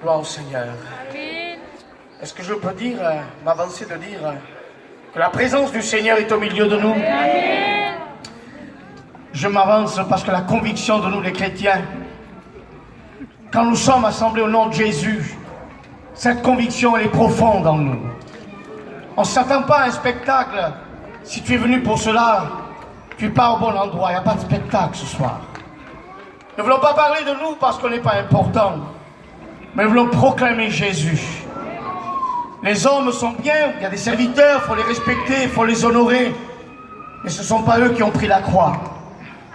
Gloire au Seigneur. Amen. Est-ce que je peux dire, m'avancer de dire que la présence du Seigneur est au milieu de nous? Amen. Je m'avance parce que la conviction de nous les chrétiens, quand nous sommes assemblés au nom de Jésus, cette conviction elle est profonde en nous. On ne s'attend pas à un spectacle. Si tu es venu pour cela, tu pars au bon endroit. Il n'y a pas de spectacle ce soir. Nous ne voulons pas parler de nous parce qu'on n'est pas important, mais nous voulons proclamer Jésus. Les hommes sont bien, il y a des serviteurs, il faut les respecter, il faut les honorer, mais ce ne sont pas eux qui ont pris la croix.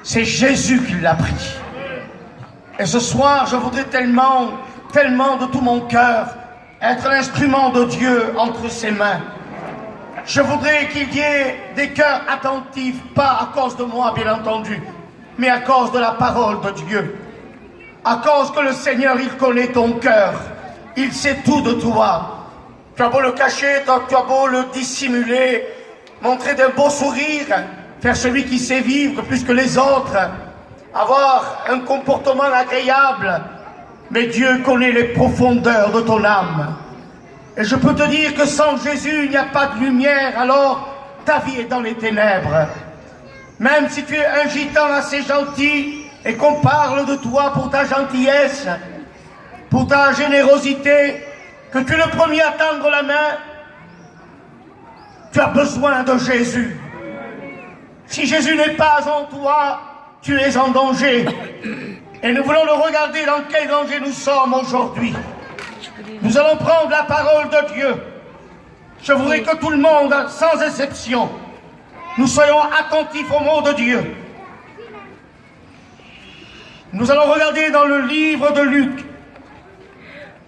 C'est Jésus qui l'a pris. Et ce soir, je voudrais tellement, tellement de tout mon cœur être l'instrument de Dieu entre ses mains. Je voudrais qu'il y ait des cœurs attentifs, pas à cause de moi, bien entendu, mais à cause de la parole de Dieu. À cause que le Seigneur, il connaît ton cœur. Il sait tout de toi. Tu as beau le cacher, tu as beau le dissimuler, montrer d'un beau sourire, faire celui qui sait vivre plus que les autres, avoir un comportement agréable, mais Dieu connaît les profondeurs de ton âme. Et je peux te dire que sans Jésus, il n'y a pas de lumière, alors ta vie est dans les ténèbres. Même si tu es un gitan assez gentil et qu'on parle de toi pour ta gentillesse, pour ta générosité, que tu es le premier à tendre la main, tu as besoin de Jésus. Si Jésus n'est pas en toi, tu es en danger. Et nous voulons le regarder dans quel danger nous sommes aujourd'hui. Nous allons prendre la parole de Dieu. Je voudrais que tout le monde, sans exception, nous soyons attentifs au mot de Dieu. Nous allons regarder dans le livre de Luc.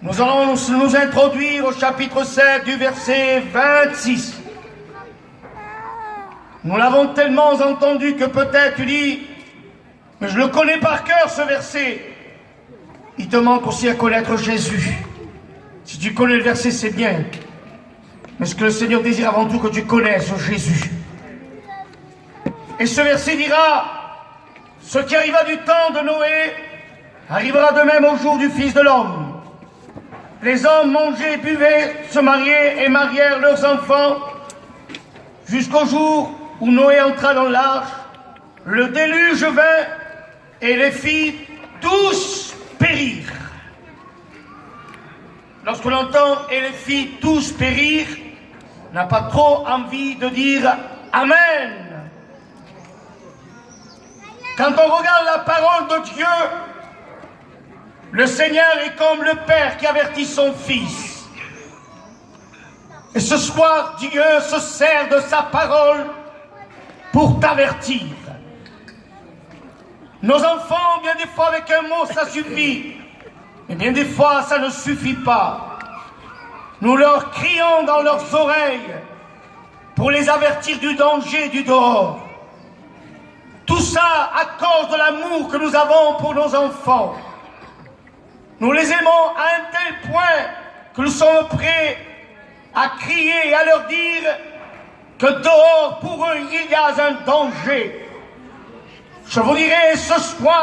Nous allons nous introduire au chapitre 7 du verset 26. Nous l'avons tellement entendu que peut-être tu dis, mais je le connais par cœur ce verset. Il te manque aussi à connaître Jésus. Si tu connais le verset, c'est bien. Mais ce que le Seigneur désire avant tout, que tu connaisses Jésus. Et ce verset dira, ce qui arriva du temps de Noé, arrivera de même au jour du Fils de l'homme. Les hommes mangeaient, buvaient, se mariaient et marièrent leurs enfants, jusqu'au jour où Noé entra dans l'arche. Le déluge vint et les fit tous périr. Lorsque l'on entend « et les fit tous périr », on n'a pas trop envie de dire « Amen ». Quand on regarde la parole de Dieu, le Seigneur est comme le Père qui avertit son Fils. Et ce soir, Dieu se sert de sa parole pour t'avertir. Nos enfants, bien des fois, avec un mot, ça suffit. Et bien des fois, ça ne suffit pas. Nous leur crions dans leurs oreilles pour les avertir du danger du dehors. Tout ça à cause de l'amour que nous avons pour nos enfants. Nous les aimons à un tel point que nous sommes prêts à crier et à leur dire que dehors, pour eux, il y a un danger. Je vous dirai ce soir,